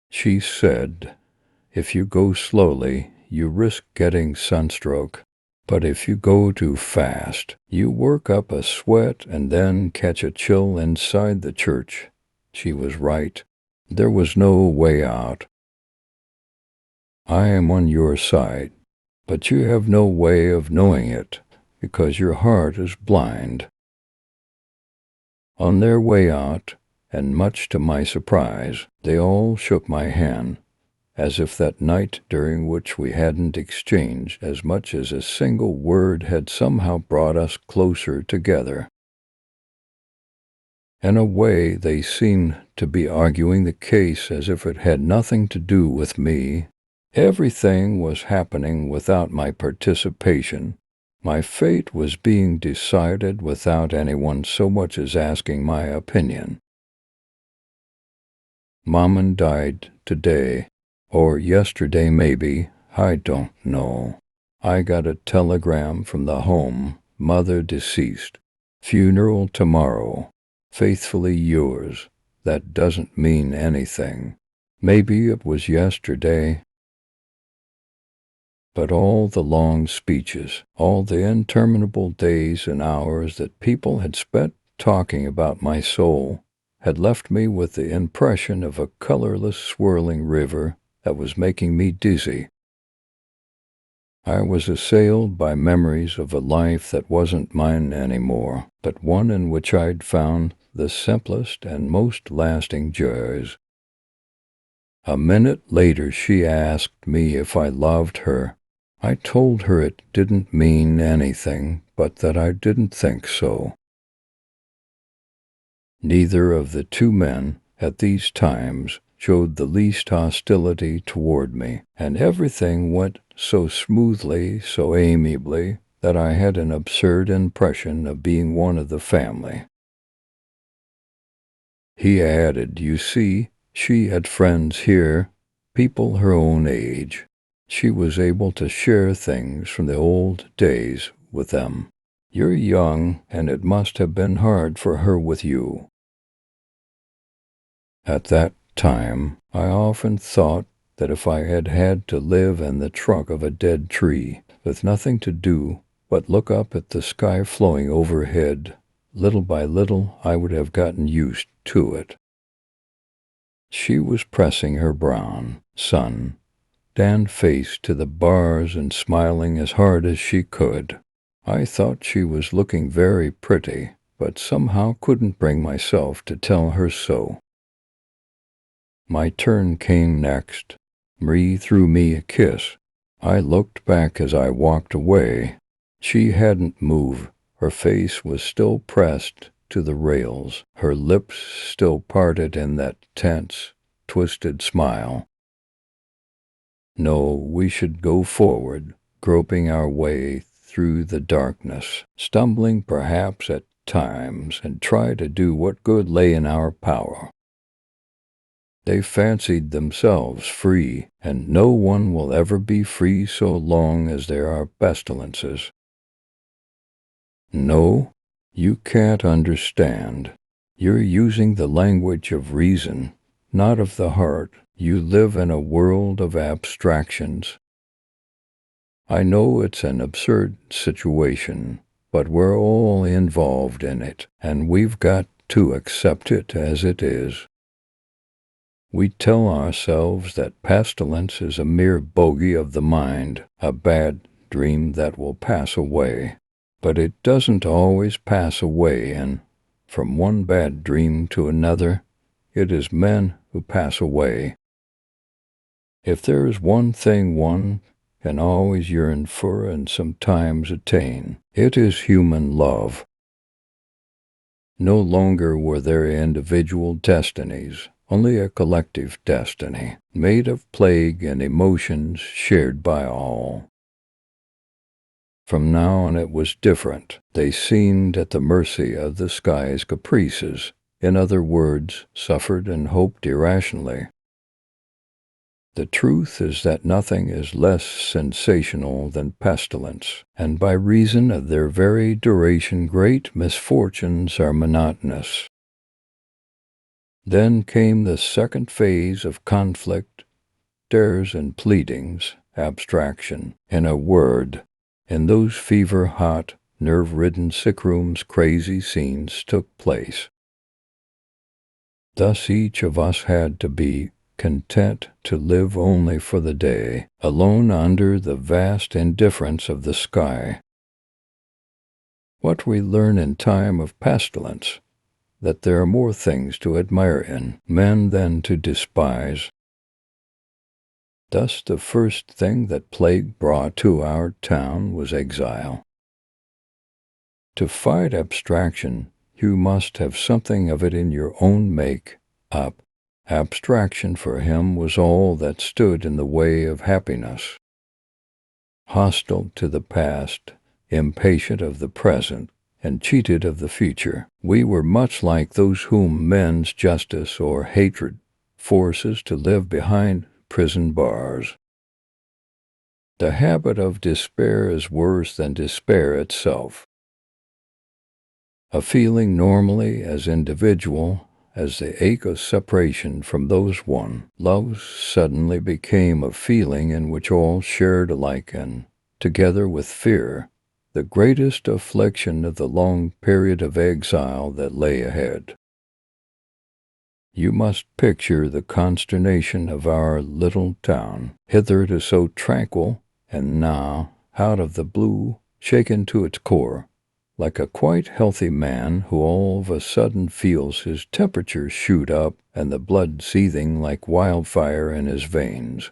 She said, "If you go slowly, you risk getting sunstroke. But if you go too fast, you work up a sweat and then catch a chill inside the church." She was right. There was no way out. I am on your side, but you have no way of knowing it, because your heart is blind. On their way out, and much to my surprise, they all shook my hand, as if that night during which we hadn't exchanged as much as a single word had somehow brought us closer together. In a way, they seemed to be arguing the case as if it had nothing to do with me. Everything was happening without my participation. My fate was being decided without anyone so much as asking my opinion. Maman died today, or yesterday maybe, I don't know. I got a telegram from the home, "Mother deceased. Funeral tomorrow. Faithfully yours." That doesn't mean anything. Maybe it was yesterday. But all the long speeches, all the interminable days and hours that people had spent talking about my soul, had left me with the impression of a colorless swirling river that was making me dizzy. I was assailed by memories of a life that wasn't mine anymore, but one in which I'd found the simplest and most lasting joys. A minute later she asked me if I loved her. I told her it didn't mean anything, but that I didn't think so. Neither of the two men, at these times, showed the least hostility toward me, and everything went so smoothly, so amiably, that I had an absurd impression of being one of the family. He added, "You see, she had friends here, people her own age. She was able to share things from the old days with them. You're young, and it must have been hard for her with you." At that time, I often thought that if I had had to live in the trunk of a dead tree, with nothing to do but look up at the sky flowing overhead, little by little I would have gotten used to it. She was pressing her brown, sun-tanned face to the bars and smiling as hard as she could. I thought she was looking very pretty, but somehow couldn't bring myself to tell her so. My turn came next. Marie threw me a kiss. I looked back as I walked away. She hadn't moved. Her face was still pressed to the rails, her lips still parted in that tense, twisted smile. No, we should go forward, groping our way through the darkness, stumbling perhaps at times, and try to do what good lay in our power. They fancied themselves free, and no one will ever be free so long as there are pestilences. No, you can't understand. You're using the language of reason, not of the heart. You live in a world of abstractions. I know it's an absurd situation, but we're all involved in it, and we've got to accept it as it is. We tell ourselves that pestilence is a mere bogey of the mind, a bad dream that will pass away. But it doesn't always pass away, and from one bad dream to another, it is men who pass away. If there is one thing one can always yearn for and sometimes attain, it is human love. No longer were there individual destinies, only a collective destiny, made of plague and emotions shared by all. From now on it was different. They seemed at the mercy of the sky's caprices, in other words, suffered and hoped irrationally. The truth is that nothing is less sensational than pestilence, and by reason of their very duration great misfortunes are monotonous. Then came the second phase of conflict, dares and pleadings, abstraction. In a word, in those fever-hot, nerve-ridden sick rooms crazy scenes took place. Thus each of us had to be content to live only for the day, alone under the vast indifference of the sky. What we learn in time of pestilence, that there are more things to admire in men than to despise. Thus the first thing that plague brought to our town was exile. To fight abstraction, you must have something of it in your own make-up. Abstraction for him was all that stood in the way of happiness. Hostile to the past, impatient of the present, and cheated of the future, we were much like those whom men's justice or hatred forces to live behind prison bars. The habit of despair is worse than despair itself. A feeling normally as individual as the ache of separation from those one loves suddenly became a feeling in which all shared alike, and, together with fear, the greatest affliction of the long period of exile that lay ahead. You must picture the consternation of our little town, hitherto so tranquil, and now, out of the blue, shaken to its core, like a quite healthy man who all of a sudden feels his temperature shoot up and the blood seething like wildfire in his veins.